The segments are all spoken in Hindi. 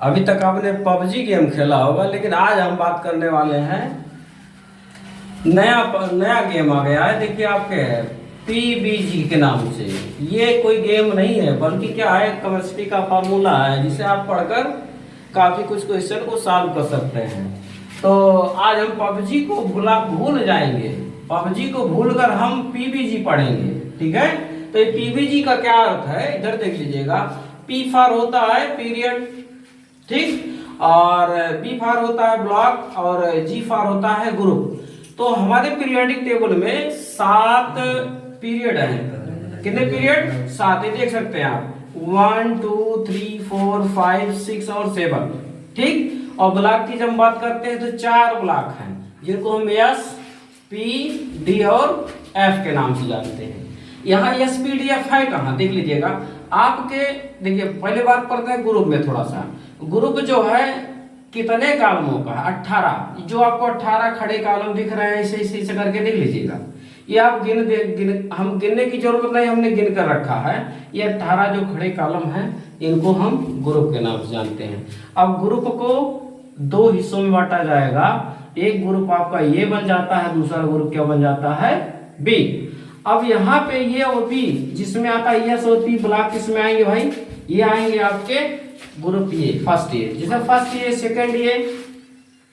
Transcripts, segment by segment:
अभी तक आपने पबजी गेम खेला होगा, लेकिन आज हम बात करने वाले हैं नया गेम आ गया है। देखिए आपके पीबीजी के नाम से। ये कोई गेम नहीं है बल्कि क्या है, केमिस्ट्री का फार्मूला है जिसे आप पढ़कर काफी कुछ क्वेश्चन को सॉल्व कर सकते हैं। तो आज हम पबजी को भूल जाएंगे, पबजी को भूलकर हम पीबीजी पढ़ेंगे। ठीक है, तो ये पीबीजी का क्या अर्थ है इधर देख लीजिएगा। पी फॉर होता है पीरियड, ठीक, और बी फॉर होता है ब्लॉक, और जी फॉर होता है ग्रुप। तो हमारे पीरियोडिक टेबल में 7 पीरियड हैं। कितने पीरियड? 7। देख सकते हैं आप, 1 2 3 4 5 6 और 7, ठीक। और ब्लॉक की जब बात करते हैं तो 4 ब्लॉक हैं जिनको हम एस पी डी और एफ के नाम से जानते हैं। यहाँ एस पी डी एफ है कहाँ, देख लीजिएगा आपके। देखिए पहले बात करते हैं ग्रुप में थोड़ा सा। ग्रुप जो है कितने कॉलमों का है? 18। जो आपको 18 खड़े कॉलम दिख रहे हैं, इसे करके देख लीजिएगा। ये आप हम गिनने की जरूरत नहीं, हमने गिन कर रखा है। ये 18 जो खड़े कॉलम हैं इनको हम ग्रुप के नाम से जानते हैं। अब ग्रुप को 2 हिस्सों में बांटा जाएगा। एक ग्रुप आपका ये बन जाता है, दूसरा ग्रुप क्या बन जाता है? बी। अब यहाँ पे ये और बी जिसमें आता है एस और पी, ब्लॉक किसमें आएंगे भाई? ये आएंगे आपके ग्रुप ए, फर्स्ट ए। जैसे first A, second A,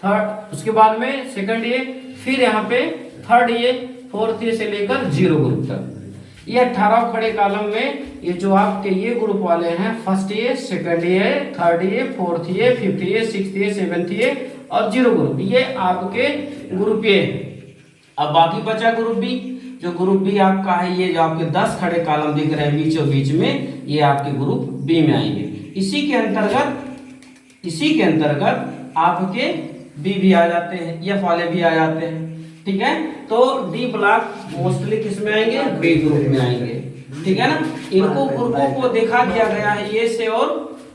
third, उसके बाद में सेकंड ए, फिर यहाँ पे थर्ड ए, फोर्थ ए से लेकर 0 ग्रुप तक। ये 18 खड़े कॉलम में ये जो आपके ये ग्रुप वाले हैं, first A, second A, third A, fourth A, fifth A, sixth A, seventh A और 0 ग्रुप, ये आपके ग्रुप ए है। अब बाकी बचा ग्रुप बी। जो ग्रुप बी आपका है, ये जो आपके 10 खड़े कॉलम दिख रहे हैं बीचों बीच में, ये आपके ग्रुप बी में आएंगे। इसी के अंतर्गत आपके बी भी आ जाते हैं, एफ वाले भी आ जाते हैं। ठीक है, तो डी ब्लॉक मोस्टली किस में आएंगे? बी ग्रुप में आएंगे। ठीक है ना, इनको ग्रुपों को देखा दिया गया है ए से और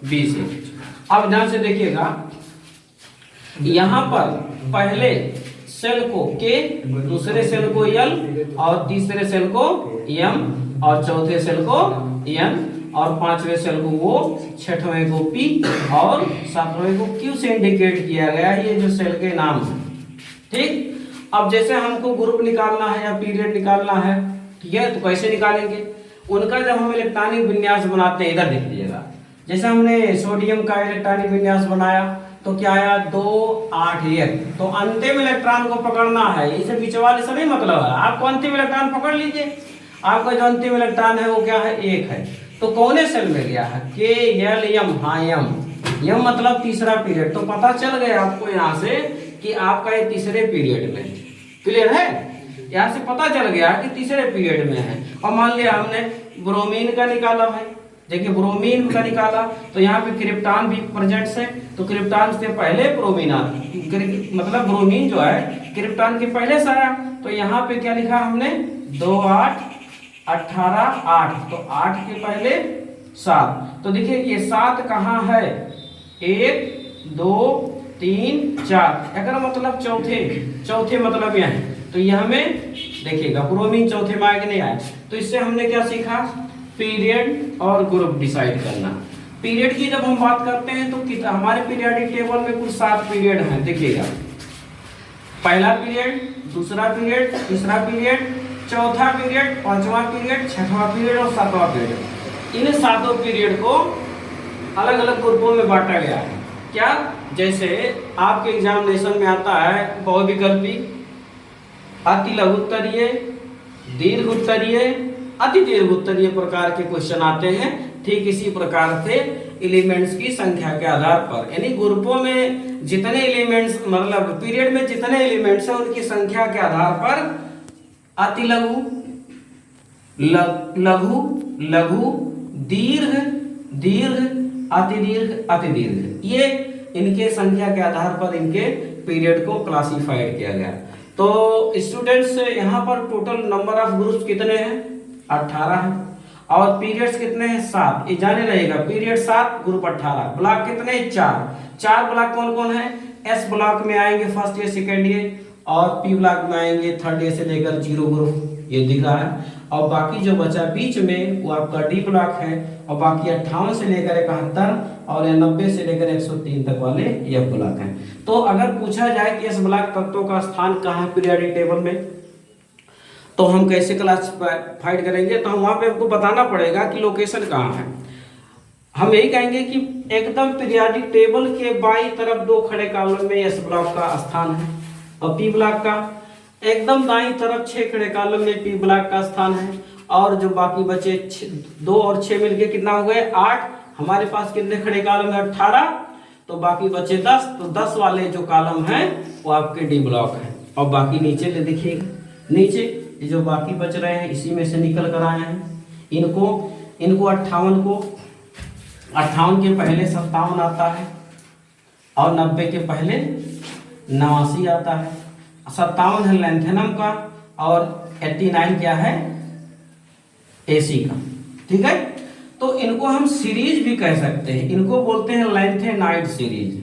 बी से। अब ध्यान से देखिएगा, यहां पर पहले सेल को के, दूसरे सेल को एल, और तीसरे सेल को एम, और चौथे सेल को एन, और 5वें सेल को वो, 6वें को पी, और 7वें को क्यू से इंडिकेट किया गया है। ये जो सेल के नाम है, ठीक। अब जैसे हमको ग्रुप निकालना है या पीरियड निकालना है, ठीक है, तो कैसे निकालेंगे? उनका जब हम इलेक्ट्रॉनिक विन्यास बनाते हैं, इधर देख लीजिएगा। जैसे हमने सोडियम का इलेक्ट्रॉनिक विन्यास बनाया तो क्या आया? 2 8 1। तो अंतिम इलेक्ट्रॉन को पकड़ना है, इसे बीच वाले से नहीं मतलब है। आपको अंतिम इलेक्ट्रॉन पकड़ लीजिए। आपका जो अंतिम इलेक्ट्रॉन है वो क्या है? 1 है। तो कौने सेल में गया है? के एल एम, हाँ एम, यम मतलब तीसरा पीरियड। तो पता चल गया आपको यहाँ से कि आपका ये तीसरे पीरियड में। क्लियर है? यहाँ से पता चल गया कि तीसरे पीरियड में है। और मान लिया हमने ब्रोमीन का निकाला भाई, देखिए ब्रोमीन का निकाला तो यहाँ पे क्रिप्टॉन भी प्रेजेंट है। तो क्रिप्टॉन से पहले ब्रोमीन आता, मतलब ब्रोमीन जो है क्रिप्टॉन के पहले से आया। तो यहाँ पे क्या लिखा हमने? 2 8 18 8। तो 8 के पहले 7। तो देखिए ये 7 कहाँ है? 1 2 3 4। अगर मतलब चौथे मतलब यह है। तो यह हमें देखिएगा ब्रोमीन चौथे में आए कि नहीं आए। तो इससे हमने क्या सीखा? पीरियड और ग्रुप डिसाइड करना। पीरियड की जब हम बात करते हैं तो हमारे पीरियोडिक टेबल में कुल 7 पीरियड हैं। देखिएगा, पहला पीरियड, दूसरा पीरियड, तीसरा पीरियड, चौथा पीरियड, 5वां पीरियड, 6वां पीरियड और 7वां पीरियड। इन 7 पीरियड को अलग अलग ग्रुपों में बांटा गया है। क्या? जैसे आपके एग्जामिनेशन में आता है बहुविकल्पी, अति लघु उत्तरीय, दीर्घ उत्तरीय, अति दीर्घ उत्तरीय प्रकार के क्वेश्चन आते हैं। ठीक इसी प्रकार से एलिमेंट्स की संख्या के आधार पर, यानी ग्रुपों में जितने एलिमेंट्स, मतलब पीरियड में जितने एलिमेंट्स हैं उनकी संख्या के आधार पर अति लघु, लघु, लघु, दीर्घ, दीर्घ, अति दीर्घ, अति दीर्घ, ये इनके संख्या के आधार पर इनके पीरियड को क्लासिफाइड किया गया। तो स्टूडेंट्स यहाँ पर टोटल नंबर ऑफ ग्रुप्स कितने हैं? 18 है। और पीरियड्स कितने हैं? 7। ये जाने रहेगा, पीरियड 7, ग्रुप 18। ब्लॉक कितने? 4 ब्लॉक कौन कौन है? एस ब्लॉक में आएंगे फर्स्ट ईयर, सेकेंड ईयर, और पी ब्लॉक में आएंगे थर्ड ईयर से लेकर 0 ग्रुप, ये दिख रहा है। और बाकी जो बचा बीच में वो आपका डी ब्लॉक है। और बाकी 58 से लेकर 71 और ये 90 से लेकर 103 तक वाले एफ ब्लॉक हैं। तो अगर पूछा जाए कि एस ब्लॉक तत्वों का स्थान कहाँ है पीरियोडिक टेबल में, तो हम कैसे क्लासिफाइड करेंगे, तो हम वहाँ पे आपको बताना पड़ेगा कि लोकेशन कहाँ है। हम यही कहेंगे कि एकदम पीरियोडिक टेबल के बाईं तरफ 2 खड़े कॉलम में एस ब्लॉक का स्थान है, और पी ब्लॉक का एकदम दाईं तरफ 6 खड़े कॉलम में पी ब्लॉक का स्थान है, और जो बाकी बचे 2 और 6 मिलके कितना हो गए 8। हमारे पास कितने खड़े कॉलम है 18, तो बाकी बचे 10। तो 10 वाले जो कॉलम हैं वो आपके डी ब्लॉक हैं। और बाकी नीचे ले देखिएगा, नीचे ये जो बाकी बच रहे हैं इसी में से निकल कर आए हैं। इनको 58 के पहले 57 आता है, और 90 के पहले 89 आता है। 57 है लैंथेनम का, और 89 क्या है एसी का। ठीक है, तो इनको हम सीरीज भी कह सकते हैं, इनको बोलते हैं लैंथेनाइड सीरीज,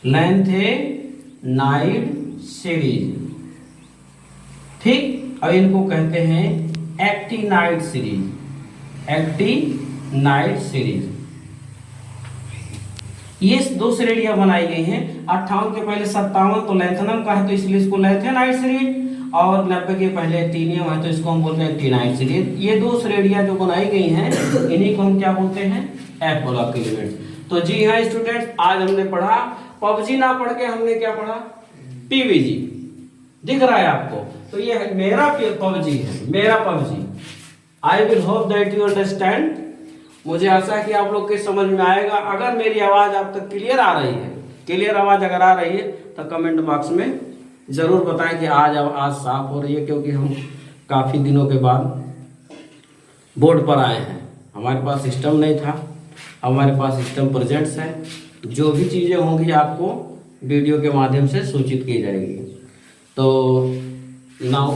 लैंथेनाइड सीरीज। ठीक, और इनको कहते हैं एक्टिनाइड सीरीज, एक्टिनाइड सीरीज। ये 2 श्रेणियां बनाई गई हैं। 58 के पहले 57 तो लैंथेनम का है, तो इसलिए इसको लैंथेनाइड सीरीज, और 90 के पहले एक्टिनियम है तो इसको हम बोलते हैं एक्टिनाइड सीरीज। ये 2 श्रेणियां जो बनाई गई हैं इन्हीं को हम क्या बोलते हैं एफ ब्लॉक एलिमेंट्स। तो जी हाँ स्टूडेंट्स, आज हमने पढ़ा पबजी, ना पढ़ के हमने क्या पढ़ा पीवीजी। दिख रहा है आपको, तो ये मेरा पबजी है, मेरा PUBG. I will hope that you understand. मुझे आशा है कि आप लोग के समझ में आएगा। अगर मेरी आवाज आप तक क्लियर आ रही है, क्लियर आवाज अगर आ रही है तो कमेंट बॉक्स में जरूर बताएं कि आज साफ हो रही है, क्योंकि हम काफ़ी दिनों के बाद बोर्ड पर आए हैं। हमारे पास सिस्टम नहीं था, हमारे पास सिस्टम प्रेजेंट्स है। जो भी चीज़ें होंगी आपको वीडियो के माध्यम से सूचित की जाएगी। तो नाउ